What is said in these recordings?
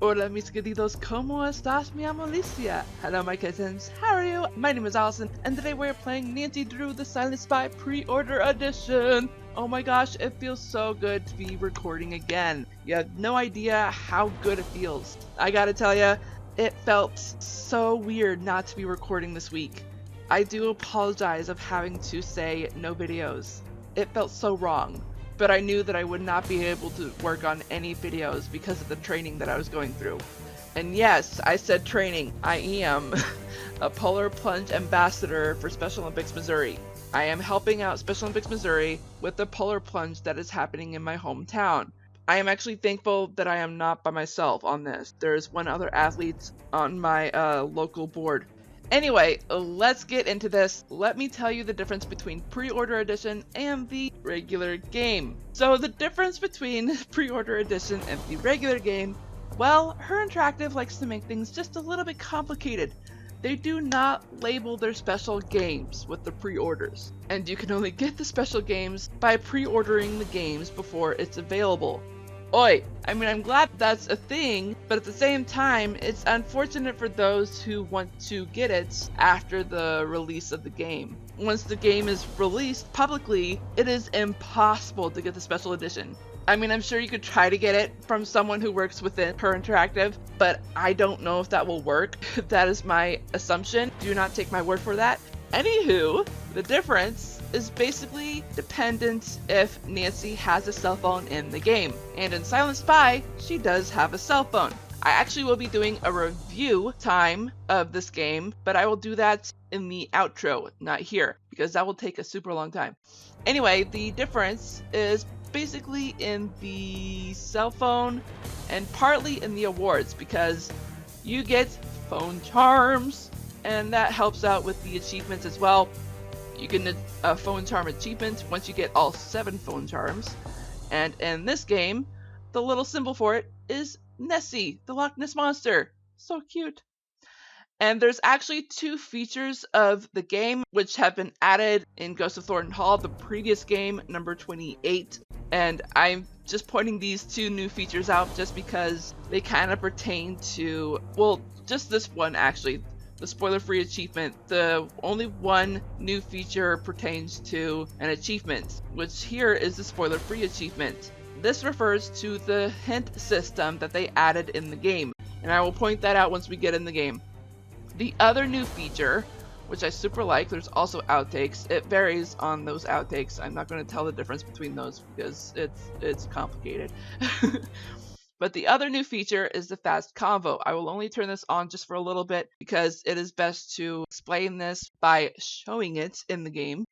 Hola mis queridos, ¿cómo estás? Me llamo Alicia. Hello my kittens, how are you? My name is Allison, and today we're playing Nancy Drew the Silent Spy Pre-Order Edition. Oh my gosh, it feels so good to be recording again. You have no idea how good it feels. I gotta tell ya, it felt so weird not to be recording this week. I do apologize of having to say no videos. It felt so wrong. But I knew that I would not be able to work on any videos because of the training that I was going through. And yes, I said training. I am a Polar Plunge Ambassador for Special Olympics Missouri. I am helping out Special Olympics Missouri with the Polar Plunge that is happening in my hometown. I am actually thankful that I am not by myself on this. There's one other athlete on my local board. Anyway, let's get into this. Let me tell you the difference between Pre-Order Edition and the regular game. So the difference between Pre-Order Edition and the regular game, well, Her Interactive likes to make things just a little bit complicated. They do not label their special games with the pre-orders, and you can only get the special games by pre-ordering the games before it's available. Oi! I mean, I'm glad that's a thing, but at the same time, it's unfortunate for those who want to get it after the release of the game. Once the game is released publicly, it is impossible to get the special edition. I mean, I'm sure you could try to get it from someone who works within Her Interactive, but I don't know if that will work. That is my assumption. Do not take my word for that. Anywho, the difference is basically dependent if Nancy has a cell phone in the game. And in Silent Spy, she does have a cell phone. I actually will be doing a review time of this game, but I will do that in the outro, not here, because that will take a super long time. Anyway, the difference is basically in the cell phone and partly in the awards, because you get phone charms, and that helps out with the achievements as well. You get a phone charm achievement once you get all 7 phone charms. And in this game, the little symbol for it is Nessie, the Loch Ness Monster. So cute. And there's actually 2 features of the game which have been added in Ghost of Thornton Hall, the previous game, number 28. And I'm just pointing these 2 new features out just because they kind of pertain to, well, just this one actually. The spoiler-free achievement. The only one new feature pertains to an achievement, which here is the spoiler-free achievement. This refers to the hint system that they added in the game, and I will point that out once we get in the game. The other new feature, which I super like, there's also outtakes. It varies on those outtakes. I'm not going to tell the difference between those because it's complicated. But the other new feature is the fast convo. I will only turn this on just for a little bit because it is best to explain this by showing it in the game.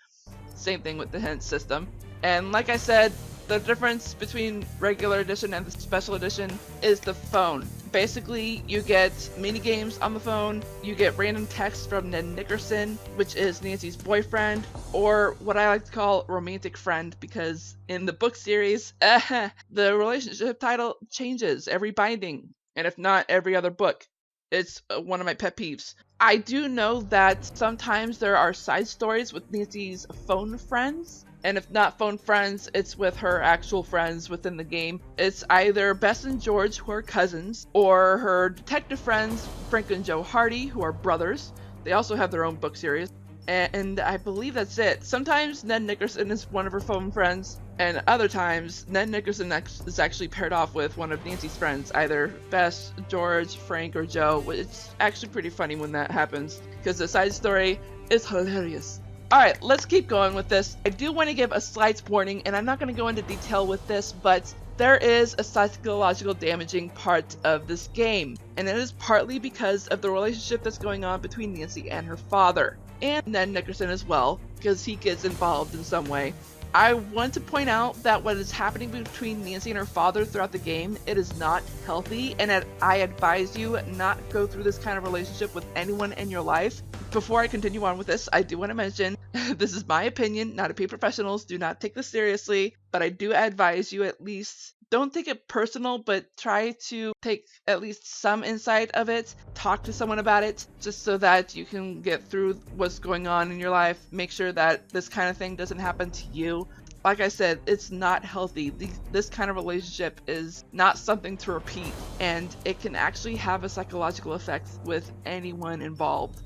Same thing with the hint system. And like I said, the difference between regular edition and the special edition is the phone. Basically, you get mini games on the phone, you get random text from Ned Nickerson, which is Nancy's boyfriend, or what I like to call romantic friend, because in the book series, the relationship title changes every binding, and if not every other book. It's one of my pet peeves. I do know that sometimes there are side stories with Nancy's phone friends, and if not phone friends, it's with her actual friends within the game. It's either Bess and George, who are cousins, or her detective friends, Frank and Joe Hardy, who are brothers. They also have their own book series. And I believe that's it. Sometimes Ned Nickerson is one of her phone friends, and other times Ned Nickerson is actually paired off with one of Nancy's friends, either Bess, George, Frank, or Joe. It's actually pretty funny when that happens, because the side story is hilarious. Alright, let's keep going with this. I do want to give a slight warning, and I'm not going to go into detail with this, but there is a psychological damaging part of this game, and it is partly because of the relationship that's going on between Nancy and her father, and Ned Nickerson as well, because he gets involved in some way. I want to point out that what is happening between Nancy and her father throughout the game, it is not healthy, and I advise you not go through this kind of relationship with anyone in your life. Before I continue on with this, I do want to mention, this is my opinion, not a pay professionals, do not take this seriously, but I do advise you at least, don't take it personal, but try to take at least some insight of it, talk to someone about it, just so that you can get through what's going on in your life, make sure that this kind of thing doesn't happen to you. like I said, it's not healthy. This kind of relationship is not something to repeat, and it can actually have a psychological effect with anyone involved.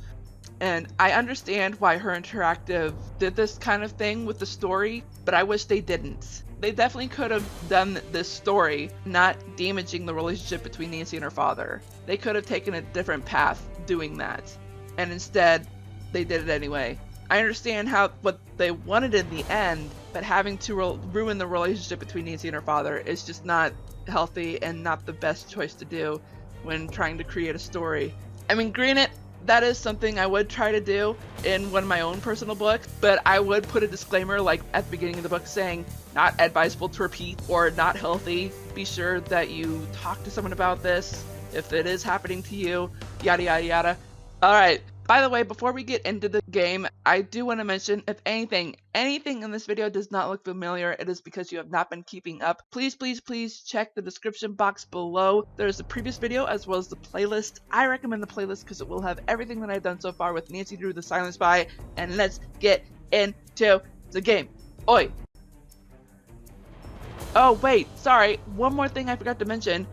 And I understand why Her Interactive did this kind of thing with the story, but I wish they didn't. They definitely could have done this story not damaging the relationship between Nancy and her father. They could have taken a different path doing that, and instead they did it anyway. I understand what they wanted in the end, but having to ruin the relationship between Nancy and her father is just not healthy and not the best choice to do when trying to create a story. I mean, granted, that is something I would try to do in one of my own personal books, but I would put a disclaimer like at the beginning of the book saying not advisable to repeat or not healthy. Be sure that you talk to someone about this if it is happening to you, yada yada yada. Alright, by the way, before we get into the game, I do want to mention, if anything in this video does not look familiar, it is because you have not been keeping up. Please, please, please check the description box below. There's the previous video as well as the playlist. I recommend the playlist because it will have everything that I've done so far with Nancy Drew the Silent Spy, and let's get into the game. Oi! Oh wait, sorry, one more thing I forgot to mention,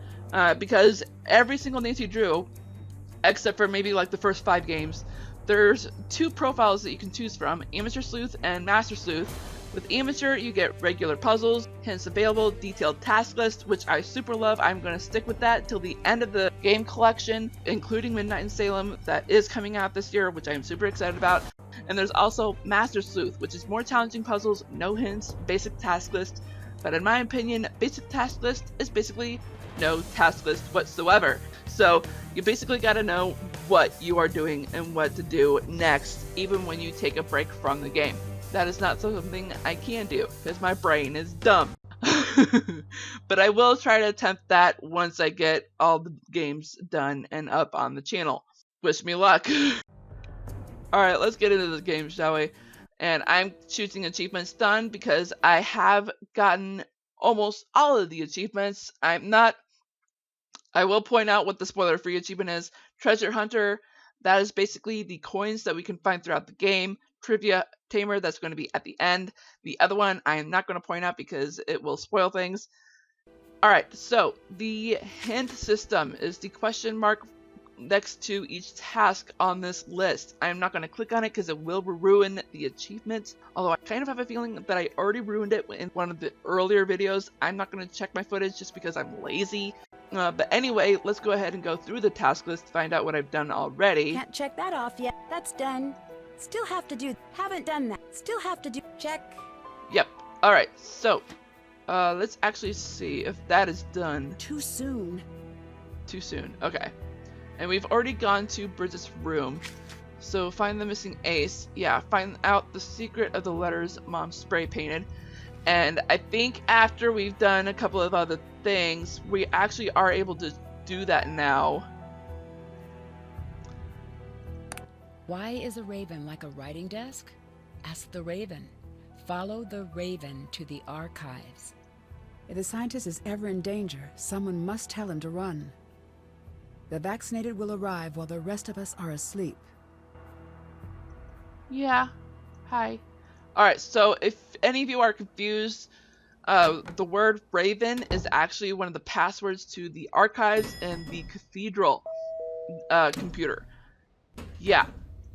because every single Nancy Drew, except for maybe like the first 5 games, there's 2 profiles that you can choose from, Amateur Sleuth and Master Sleuth. With Amateur, you get regular puzzles, hints available, detailed task list, which I super love. I'm going to stick with that till the end of the game collection, including Midnight in Salem, that is coming out this year, which I'm super excited about. And there's also Master Sleuth, which is more challenging puzzles, no hints, basic task list. But in my opinion, basic task list is basically no task list whatsoever. So you basically got to know what you are doing and what to do next, even when you take a break from the game. That is not something I can do because my brain is dumb. But I will try to attempt that once I get all the games done and up on the channel. Wish me luck. Alright, let's get into the game, shall we? And I'm choosing achievements done because I have gotten almost all of the achievements. I will point out what the spoiler-free achievement is. Treasure Hunter, that is basically the coins that we can find throughout the game. Trivia Tamer, that's going to be at the end. The other one I am not going to point out because it will spoil things. Alright, so the hint system is the question mark next to each task on this list. I'm not going to click on it because it will ruin the achievement, although I kind of have a feeling that I already ruined it in one of the earlier videos. I'm not going to check my footage just because I'm lazy. But anyway, let's go ahead and go through the task list to find out what I've done already. Can't check that off yet. That's done. Still have to do. Haven't done that. Still have to do. Check. Yep. Alright, so let's actually see if that is done. Too soon. Too soon. Okay. And we've already gone to Bridget's room. So find the missing ace. Yeah, find out the secret of the letters Mom spray painted. And I think after we've done a couple of other things, we actually are able to do that now. Why is a raven like a writing desk? Ask the raven. Follow the raven to the archives. If the scientist is ever in danger, someone must tell him to run. The vaccinated will arrive while the rest of us are asleep. Yeah. Hi. Alright, so if any of you are confused, the word Raven is actually one of the passwords to the archives and the cathedral computer. Yeah,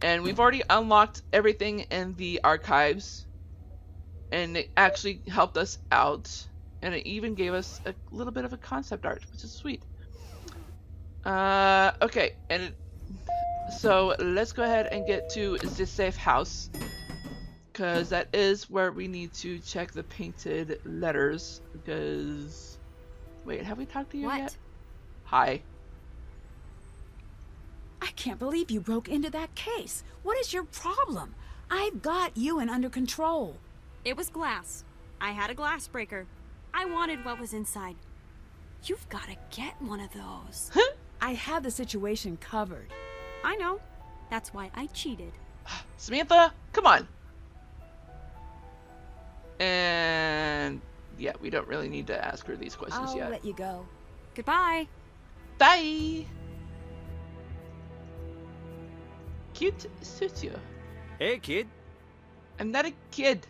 and we've already unlocked everything in the archives, and it actually helped us out, and it even gave us a little bit of a concept art, which is sweet. Okay, so let's go ahead and get to the safe house, because that is where we need to check the painted letters, because... Wait, have we talked to you yet? Hi. I can't believe you broke into that case. What is your problem? I've got you under control. It was glass. I had a glass breaker. I wanted what was inside. You've got to get one of those. I have the situation covered. I know. That's why I cheated. Samantha, come on. And yeah, we don't really need to ask her these questions I'll yet. let you go. Goodbye. Bye. Cute suits you. Hey, kid. I'm not a kid.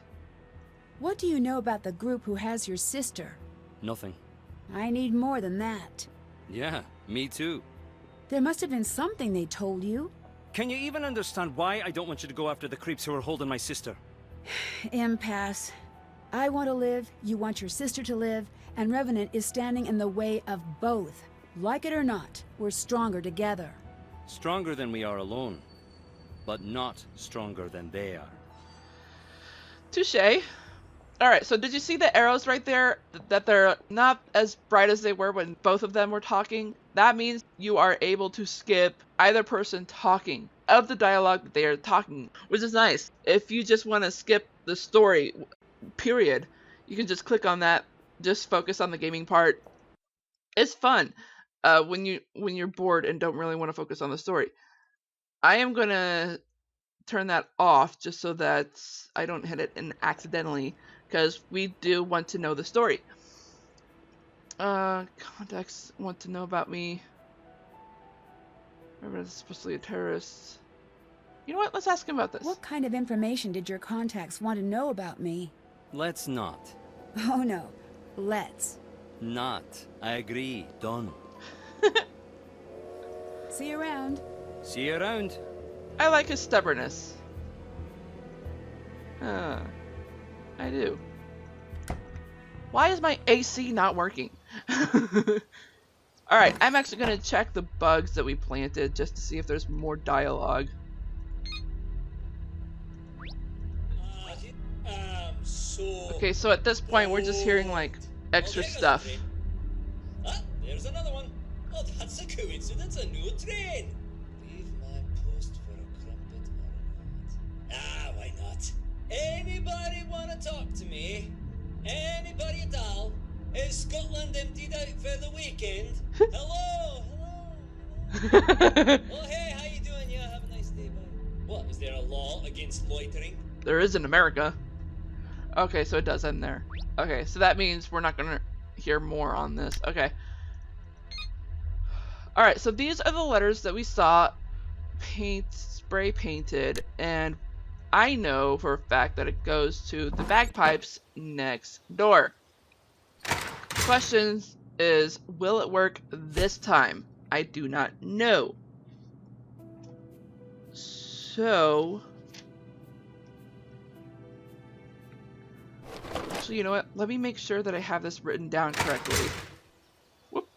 What do you know about the group who has your sister? Nothing. I need more than that. Yeah, me too. There must have been something they told you. Can you even understand why I don't want you to go after the creeps who are holding my sister? Impasse. I want to live, you want your sister to live, and Revenant is standing in the way of both. Like it or not, we're stronger together. Stronger than we are alone, but not stronger than they are. Touche. Alright, so did you see the arrows right there? That they're not as bright as they were when both of them were talking? That means you are able to skip either person talking of the dialogue that they are talking, which is nice. If you just want to skip the story, period, you can just click on that, just focus on the gaming part. It's fun when you're bored and don't really want to focus on the story. I am gonna turn that off just so that I don't hit it in accidentally, because we do want to know the story. Contacts want to know about me. Remember, supposedly a terrorist. You know what? Let's ask him about this. What kind of information did your contacts want to know about me? Let's not. Oh no, let's. Not. I agree. Done. See you around. See you around. I like his stubbornness. I do. Why is my AC not working? Alright, I'm actually going to check the bugs that we planted just to see if there's more dialogue. Okay, so at this point we're just hearing like extra stuff. Ah, there's another one. Oh, that's a coincidence, a new train. Leave my post for a crumpet or not? Ah, why not? Anybody wanna talk to me? Anybody at all? Is Scotland emptied out for the weekend? Hello, hello. Oh, hey, how you doing? Yeah, have a nice day, bye. What, is there a law against loitering? There is in America. Okay, so it does end there. Okay, so that means we're not gonna hear more on this. Okay. Alright, so these are the letters that we saw spray painted, and I know for a fact that it goes to the bagpipes next door. Question is, will it work this time? I do not know. So actually, you know what? Let me make sure that I have this written down correctly. Whoop.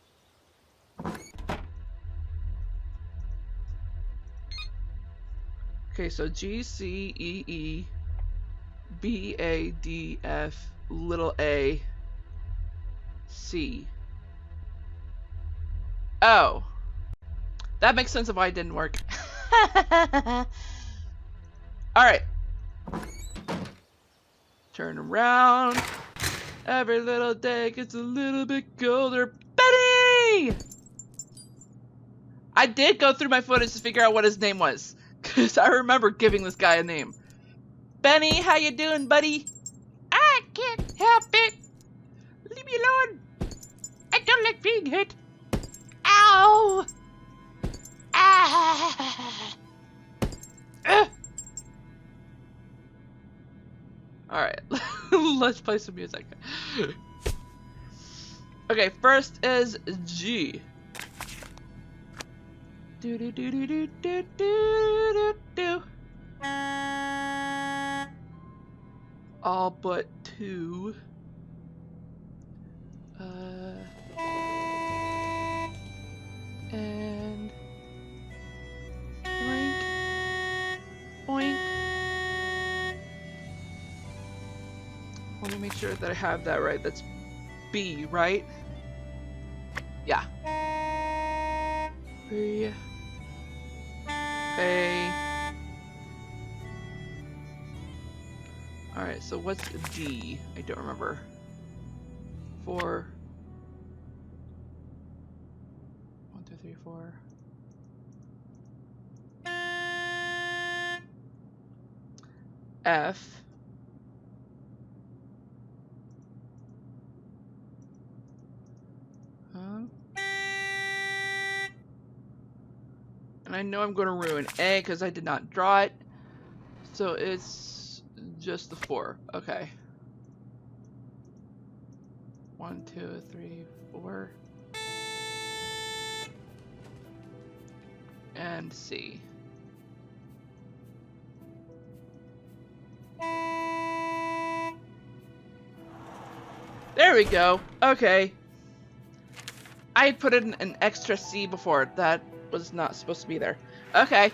Okay, so G C E E B A D F little a C. Oh, that makes sense of why it didn't work. All right. Turn around. Every little day gets a little bit colder. Benny! I did go through my footage to figure out what his name was, because I remember giving this guy a name. Benny, how you doing, buddy? I can't help it. Leave me alone. I don't like being hit. Ow! Ah! Alright, let's play some music. Okay, first is G. Do do do do do do do do. All but two. And boink, boink. Let me make sure that I have that right. That's B, right? Yeah. B. A. Alright, so what's D? I don't remember. 4. 1, 2, 3, 4. F. And I know I'm going to ruin A because I did not draw it. So it's just the 4. Okay. 1, 2, 3, 4. And C. There we go. Okay. I put in an extra C before. That was not supposed to be there. Okay.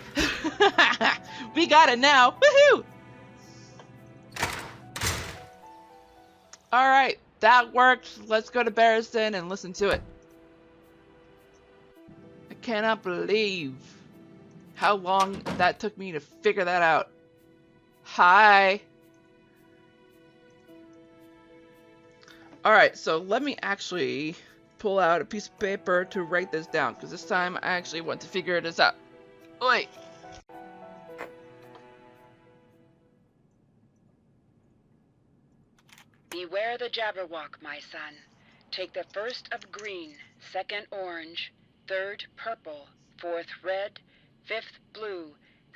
We got it now. Woohoo! Alright, that worked. Let's go to Barristan and listen to it. I cannot believe how long that took me to figure that out. Hi. Alright, so let me actually pull out a piece of paper to write this down, because this time I actually want to figure this out. Oi! Beware the Jabberwock, my son. Take the first of green, second orange, third purple, fourth red, fifth blue,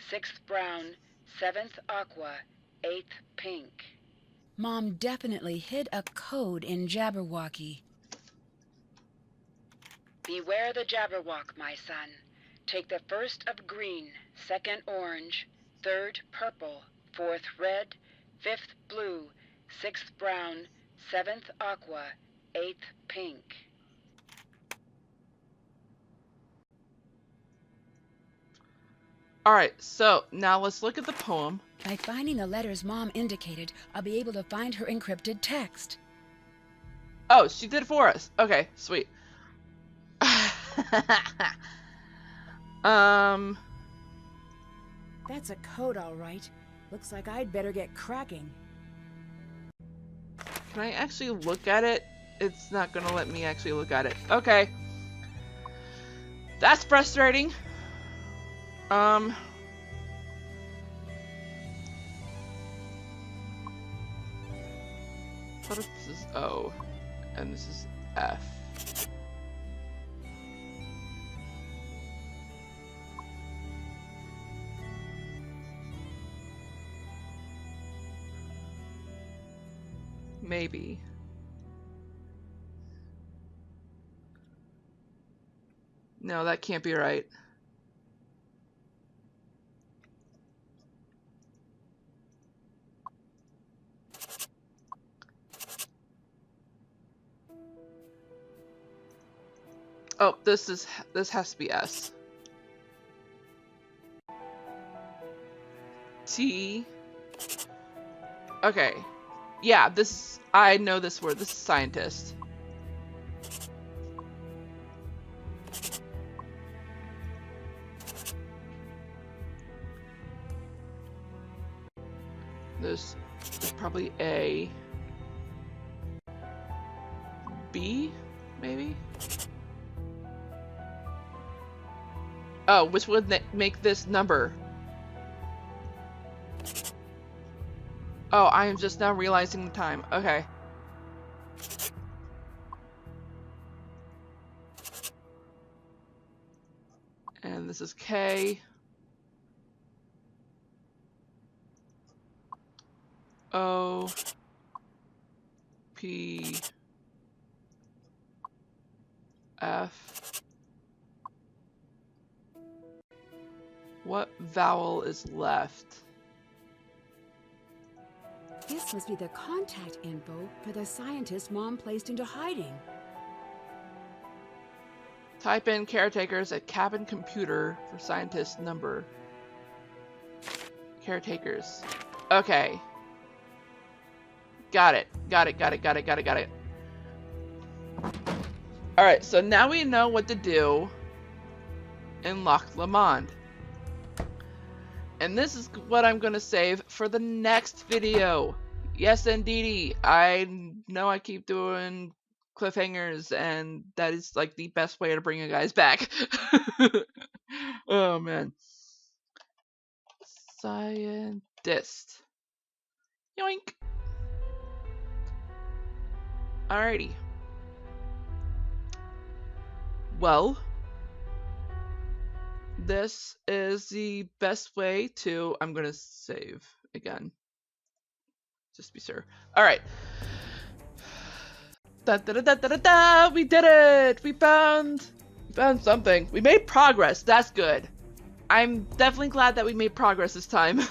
sixth brown, seventh aqua, eighth pink. Mom definitely hid a code in Jabberwocky. Beware the Jabberwock, my son. Take the first of green, second orange, third purple, fourth red, fifth blue, sixth brown, seventh aqua, eighth pink. Alright, so now let's look at the poem. By finding the letters Mom indicated, I'll be able to find her encrypted text. Oh, she did it for us. Okay, sweet. That's a code, all right. Looks like I'd better get cracking. Can I actually look at it? It's not gonna let me actually look at it. Okay. That's frustrating. What if this is O and this is F? Maybe. No, that can't be right. Oh, this has to be S. T. Okay. Yeah, I know this word. This is scientist. There's probably A. B, maybe? Oh, which would make this number? Oh, I am just now realizing the time. Okay. And this is K. O. P. F. What vowel is left? This must be the contact info for the scientist Mom placed into hiding. Type in caretakers at cabin computer for scientist number. Caretakers. Okay. Got it. Got it. Alright, so now we know what to do in Loch Lomond. And this is what I'm going to save for the next video. Yes, indeedy. I know I keep doing cliffhangers, and that is like the best way to bring you guys back. Oh, man. Scientist. Yoink. Alrighty. Well, this is the best way to... I'm gonna save again. Just to be sure. Alright. Da, da, da, da, da, da, da. We did it! We found something. We made progress. That's good. I'm definitely glad that we made progress this time.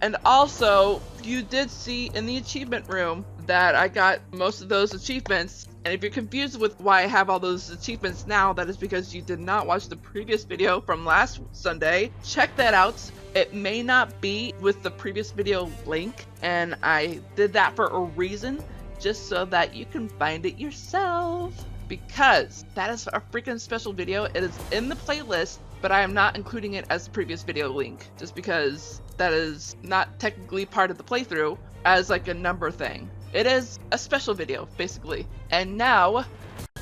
And also, you did see in the achievement room that I got most of those achievements. And if you're confused with why I have all those achievements now, that is because you did not watch the previous video from last Sunday. Check that out. It may not be with the previous video link, and I did that for a reason, just so that you can find it yourself. Because that is a freaking special video. It is in the playlist, but I am not including it as the previous video link, just because that is not technically part of the playthrough as like a number thing. It is a special video, basically. And now,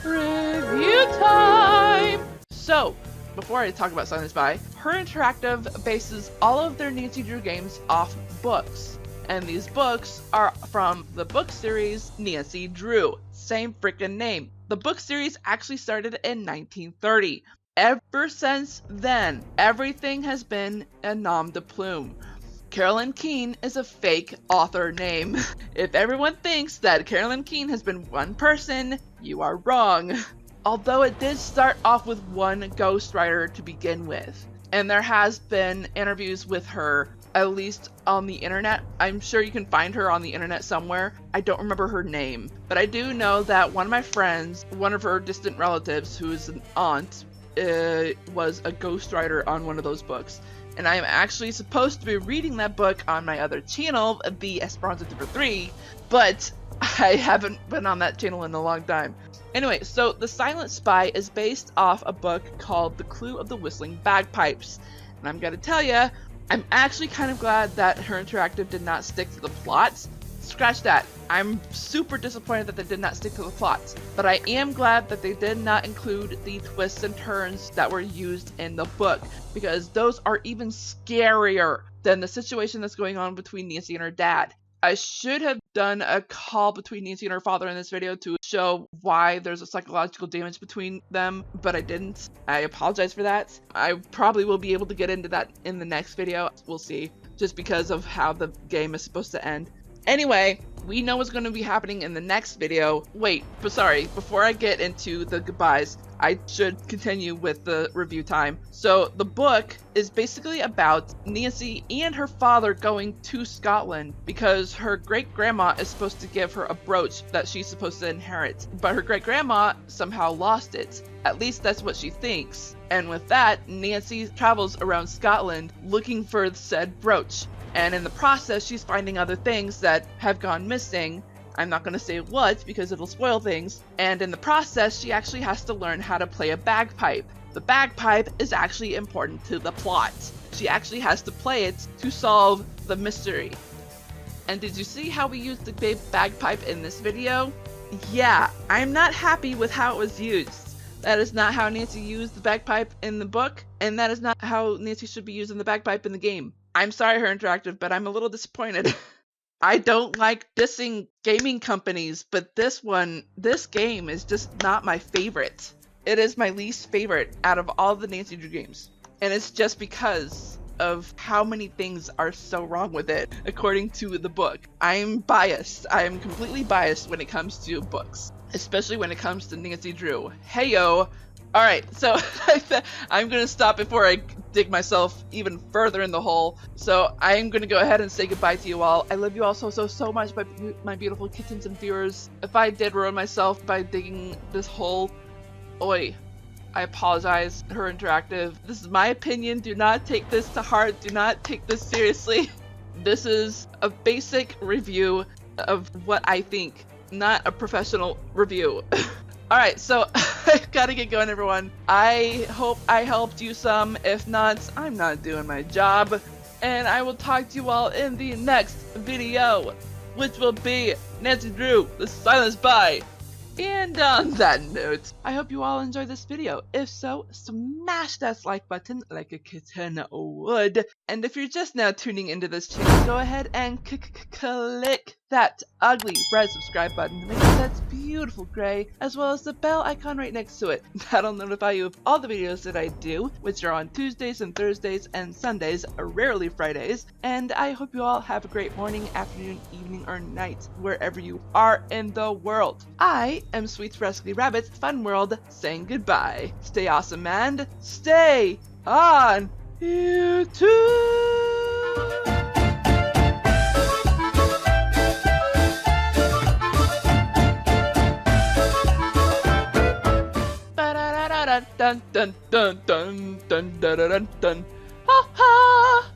review time! So, before I talk about Silent Spy, Her Interactive bases all of their Nancy Drew games off books. And these books are from the book series Nancy Drew. Same freaking name. The book series actually started in 1930. Ever since then, everything has been a nom de plume. Carolyn Keene is a fake author name. If everyone thinks that Carolyn Keene has been one person, you are wrong. Although it did start off with one ghostwriter to begin with. And there has been interviews with her, at least on the internet. I'm sure you can find her on the internet somewhere. I don't remember her name. But I do know that one of my friends, one of her distant relatives, who is an aunt, was a ghostwriter on one of those books. And I am actually supposed to be reading that book on my other channel, the Esperanza Tipper 3, but I haven't been on that channel in a long time. Anyway, so The Silent Spy is based off a book called The Clue of the Whistling Bagpipes. And I'm gonna tell you, I'm actually kind of glad that Her Interactive did not stick to the plot. Scratch that. I'm super disappointed that they did not stick to the plots, but I am glad that they did not include the twists and turns that were used in the book, because those are even scarier than the situation that's going on between Nancy and her dad. I should have done a call between Nancy and her father in this video to show why there's a psychological damage between them, but I didn't. I apologize for that. I probably will be able to get into that in the next video. We'll see, just because of how the game is supposed to end. Anyway, we know what's going to be happening in the next video. Wait, but sorry, before I get into the goodbyes, I should continue with the review time. So the book is basically about Nancy and her father going to Scotland because her great-grandma is supposed to give her a brooch that she's supposed to inherit. But her great-grandma somehow lost it. At least that's what she thinks. And with that, Nancy travels around Scotland looking for said brooch. And in the process, she's finding other things that have gone missing. I'm not going to say what because it'll spoil things. And in the process, she actually has to learn how to play a bagpipe. The bagpipe is actually important to the plot. She actually has to play it to solve the mystery. And did you see how we used the bagpipe in this video? Yeah, I'm not happy with how it was used. That is not how Nancy used the bagpipe in the book, and that is not how Nancy should be using the bagpipe in the game. I'm sorry, Her Interactive, but I'm a little disappointed. I don't like dissing gaming companies, but this game is just not my favorite. It is my least favorite out of all the Nancy Drew games. And it's just because of how many things are so wrong with it, according to the book. I'm biased. I am completely biased when it comes to books, especially when it comes to Nancy Drew. Heyo! Alright, so I'm going to stop before I dig myself even further in the hole. So I'm going to go ahead and say goodbye to you all. I love you all so much, my beautiful kittens and viewers. If I did ruin myself by digging this hole, oi, I apologize. Her Interactive. This is my opinion. Do not take this to heart. Do not take this seriously. This is a basic review of what I think, not a professional review. Alright, so I gotta get going, everyone. I hope I helped you some. If not, I'm not doing my job. And I will talk to you all in the next video, which will be Nancy Drew, The Silent Spy. And on that note, I hope you all enjoyed this video. If so, smash that like button like a kitten would. And if you're just now tuning into this channel, go ahead and click that ugly red subscribe button to make that beautiful gray, as well as the bell icon right next to it. That'll notify you of all the videos that I do, which are on Tuesdays and Thursdays and Sundays, rarely Fridays. And I hope you all have a great morning, afternoon, evening, or night, wherever you are in the world. I am Sweet Rascally Rabbit, Fun World, saying goodbye. Stay awesome and stay on YouTube! Dun dun dun dun dun dun dun dun dun dun. Ha ha!